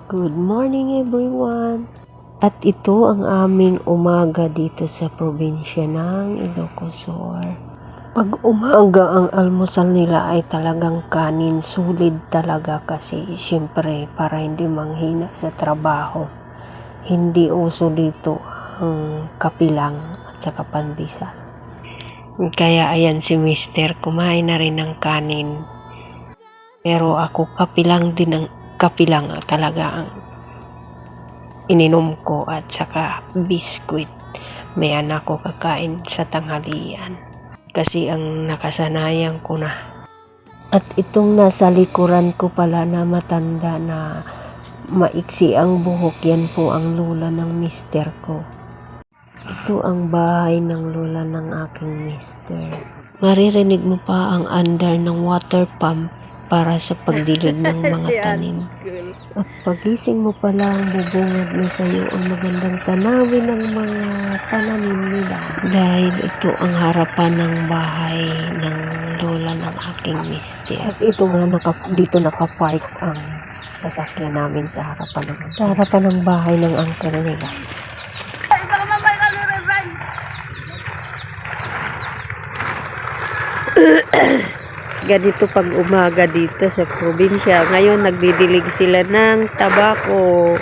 Good morning everyone! At ito ang aming umaga dito sa probinsya ng Ilocos Sur. Pag umaga ang almusal nila ay talagang kanin, solid talaga kasi siyempre para hindi manghina sa trabaho. Hindi uso dito ang kapilang at saka pandesal. Kaya ayan si Mister kumain na rin ng kanin. Pero ako kapilang talaga ang ininom ko at saka biskwit. May anak ko kakain sa tanghalian kasi ang nakasanayan ko na. At itong nasa likuran ko pala na matanda na maiksi ang buhok, yan po ang lola ng mister ko. Ito ang bahay ng lola ng aking mister. Maririnig mo pa ang under ng water pump para sa pagdilig ng mga tanim. At pagising mo pa lang, bubungad na sa iyo ang magandang tanawin ng mga tananim nila. Dahil ito ang harapan ng bahay ng lola ng aking mister. At ito nga, dito nakapark ang sasakyan namin sa harapan ng bahay ng uncle nila. Ganito pag umaga dito sa probinsya. Ngayon nagdidilig sila ng tabako.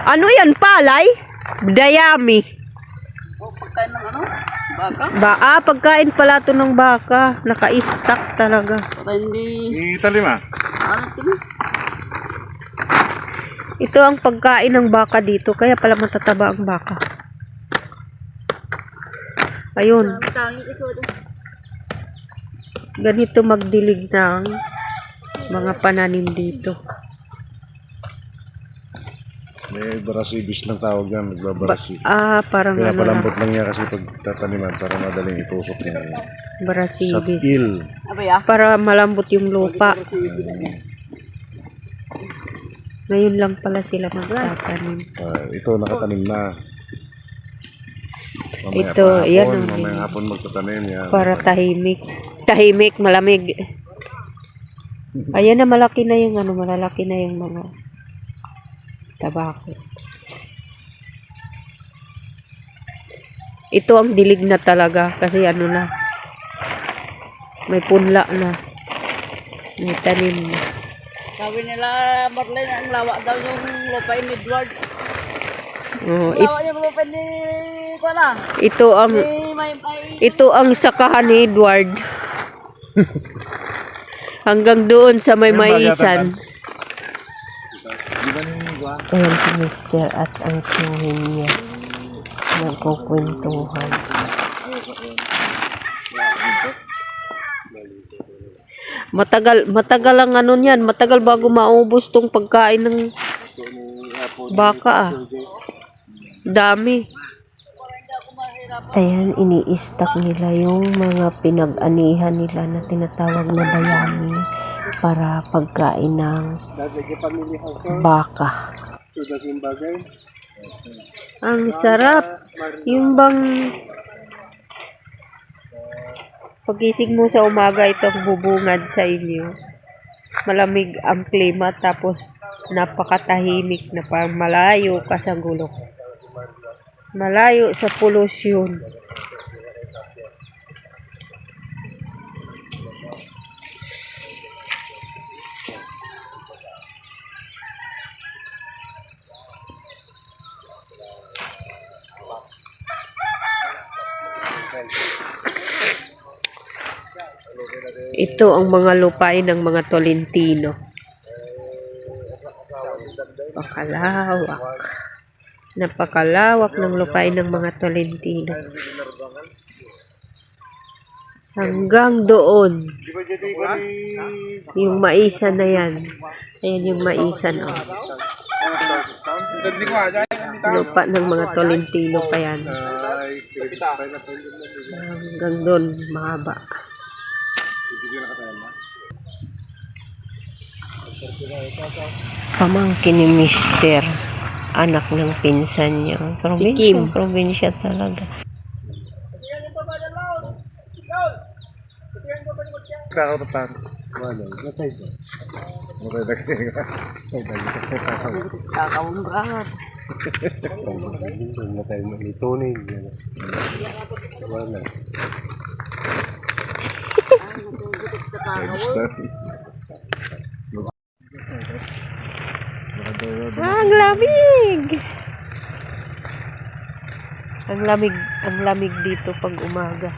Ano yan, palay? Dayami. Pagkain ng ano? Baka? Pagkain pala ito ng baka. Naka-stack talaga. Para hindi... Italima. Ano ito? Ito ang pagkain ng baka dito. Kaya pala matataba ang baka. Ayun. Ganito magdilig ng mga pananim dito. May barasibis ng tawag yan. Nagbabarasibis. Parang Kaya ano lang. palambot lang niya kasi pag tataniman para madaling itusok niya. Sa Barasibis. til. Abay ah. Para malambot yung lupa. Ngayon lang pala sila magtatanim. Ito nakatanim na. Mamaya Ito, pa hapon, yan ang mamaya hapon magtatanim yan. para tahimik. Tahimik, malamig. Ayan na, malaki na yung malalaki na yung mga tabako. Ito ang dilig na talaga kasi ano na, may punla na. May tanim na. Sabi nila, Marlene, ang lawa daw yung lupain ni Edward. Oh, Lawa yung lupain ni... Kuala. ito ang sakahan ni Edward. Hanggang doon sa may maisan. Ayan si Mister at ang tsuhin niya. Nagkukwentuhan. Matagal ang ano niyan. Matagal bago maubos tong pagkain ng baka Dami. Ayan, ini-stack nila yung mga pinag-anihan nila na tinatawag na dayami para pagkain ng baka. Ang sarap. Yung bang pagising mo sa umaga, itong bubungad sa inyo. Malamig ang klima tapos napakatahimik na parang malayo ka sa gulo. Malayo sa polusyon. Ito ang mga lupain ng mga Tolentino. Napakalawak ng lupain ng mga Tolentino. Hanggang doon. Yung maisan na yan. Ayan yung maisan. Oh. Lupa ng mga Tolentino pa yan. Hanggang doon, mahaba. Pamangkin ni Mister, anak ng pinsan niya. Si Kim. Probinsya talaga. kakautan. Wala, natay ko. Natay na kayo. Kakawang Natay mo ni Tony. Wala. Ang lamig! Ang lamig dito pag umaga.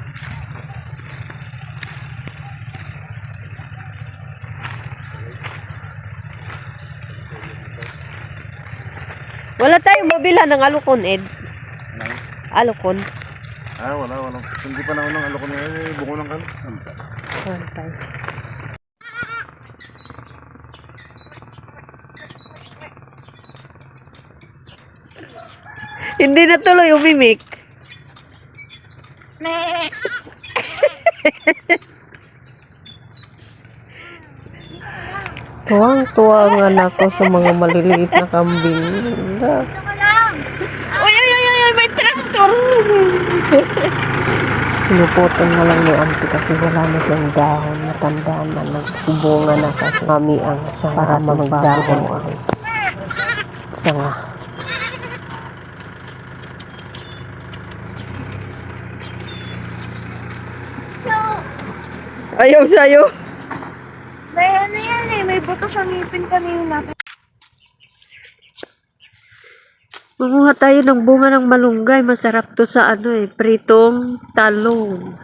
Wala tayong mabila ng alukon, Ed. Alukon. Wala. Hindi pa na unang alok niya. Buko ng kano. Santay. Hindi na tuloy umimik. Tuwang-tuwa ang anak ko sa mga maliliit na kambing. Uy, may traktor! Pinuputan na lang ni auntie kasi wala na siyang dahon. Natandaan na nagsubunga na kasi mami ang sa para magdahon ang sanga. Ayaw sa'yo. May ano yan eh, may buto sa ngipin kanina. Manguha tayo ng bunga ng malunggay. Masarap to sa pritong talong.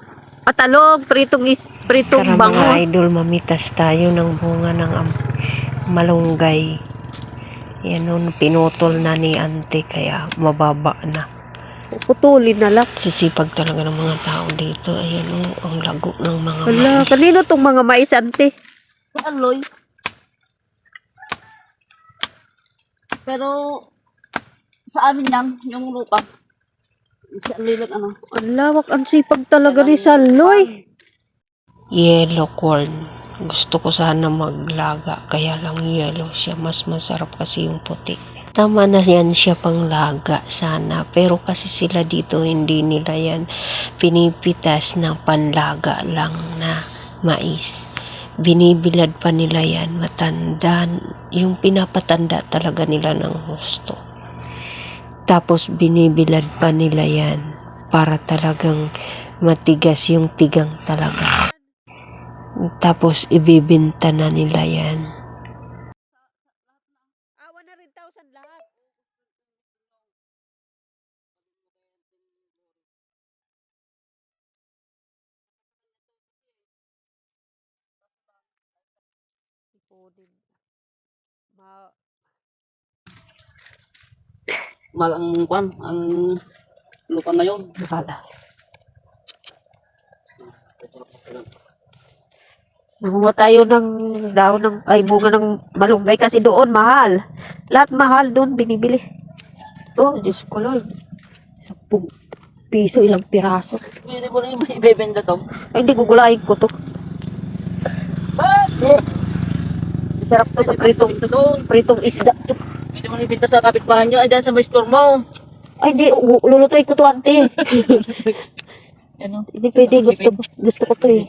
Pritong bangos. Mga idol, mamitas tayo ng bunga ng malunggay. Yan nun, pinutol na ni auntie kaya mababa na. Putulin na lang. Sisipag talaga ng mga tao dito. Ayan ang lago ng mga mais. Kanino tong mga mais, auntie? Aloy. Pero sa amin lang, yung lupa. Sa lilag Ang lawak, ang sipag talaga ni Saloy. Yellow corn. Gusto ko sana maglaga, kaya lang yellow siya. Mas masarap kasi yung puti. Tama na yan siya pang laga sana. Pero kasi sila dito, hindi nila yan pinipitas na panlaga lang na mais. Binibilad pa nila yan, matanda. Yung pinapatanda talaga nila ng gusto. Tapos binibilad pa nila yan para talagang matigas yung tigang talaga. Tapos ibibinta na nila yan. 100,000 lahat. malang kwan, ang lupa ngayon. Nakala. Nanguha tayo ng daon bunga ng malunggay kasi doon mahal. Lahat mahal doon binibili. Oh, Diyos ko Lord. 10 piso ilang piraso. Pwede mo rin may ibebenda to. Ay, hindi gugulain ko to. Sarap to sa pritong isda to. Pwede mo rin ibenta sa kapitbahay nyo. Ay, dyan sa may store mo. Ay, hindi. Lulutoy ko to, ante. Ano? Hindi pwede. Gusto ko to eh.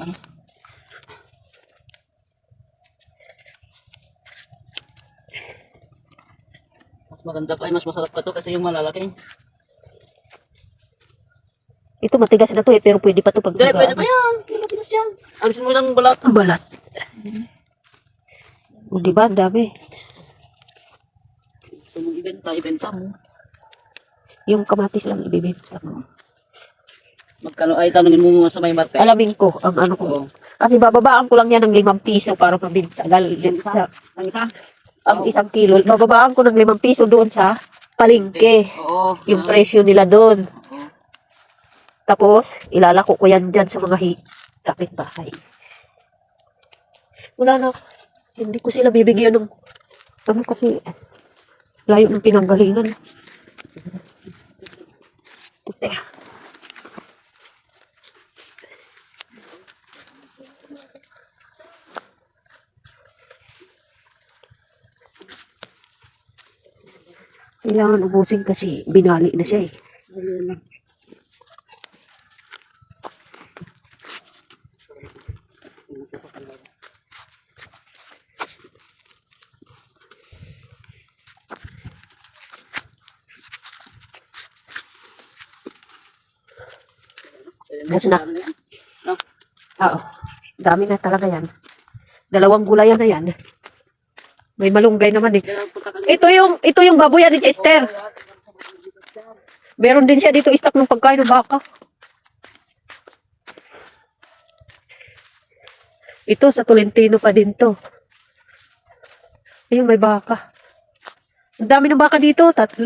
Mas maganda pa, mas masarap pa to kasi yung malalaki. Ito matigas na to eh, pero pwede pa to pag Hindi, pwede pa yan. Matigas yan. Alisin mo lang balat. Balat. O, diba? Ang dami. Gusto mong ibenta mo. Yung kamatis lang ibibenta mo. Magkano ay tanongin mo sa may market. Alamin ko ang ano ko. Kasi bababaan ko lang yan ng 5 piso para mabinta. Galing sa Ang isa? ang 1 kilo. Bababaan ko ng 5 piso doon sa palengke. Oo. Yung presyo nila doon. Tapos, ilalako ko yan dyan sa mga kapitbahay. Wala na. Hindi ko sila bibigyan ng ano kasi layo ng pinanggalingan. Teka. Kailangan ubusin kasi binali na siya eh. Bus na. Oo. Dami na talaga yan. 2 gulayan na yan. May malunggay naman eh. Ito yung baboy ni Chester. Meron din siya dito stock ng pagkain ng baka. Ito sa Tolentino pa din to. Ayun, may baka. Ang dami ng baka dito, 3.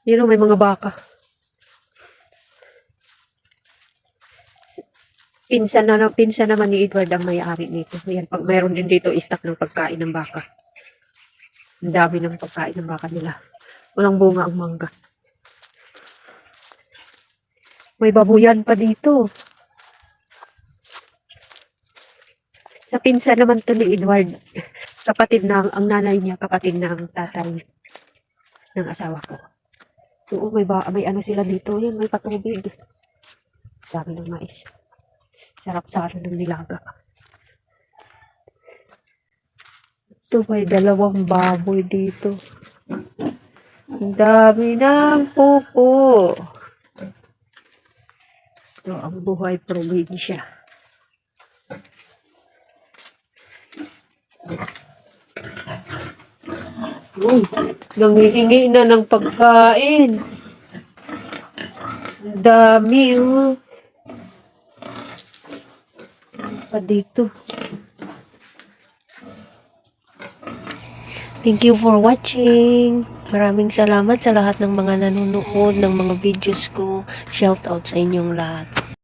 Yun, may mga baka. Pinsan naman ni Edward ang may-ari nito. Ayan, pag mayroon din dito stock ng pagkain ng baka. Ang dami ng pagkain ng baka nila. Walang bunga ang mangga. May babuyan pa dito. Sa pinsan naman to ni Edward. Kapatid ng, ang nanay niya, kapatid ng tatay ng asawa ko. Oo, may ano sila dito. Yan, may patubig. Dami ng mais. Sarap sa ano ng nilaga. Ito, may 2 baboy dito. Ang dami ng pupo. Ito ang buhay probinsya. Uy, nangihingi na ng pagkain. Ang dami, oh. Pa dito. Thank you for watching. Maraming salamat sa lahat ng mga nanonood ng mga videos ko. Shout out sa inyong lahat.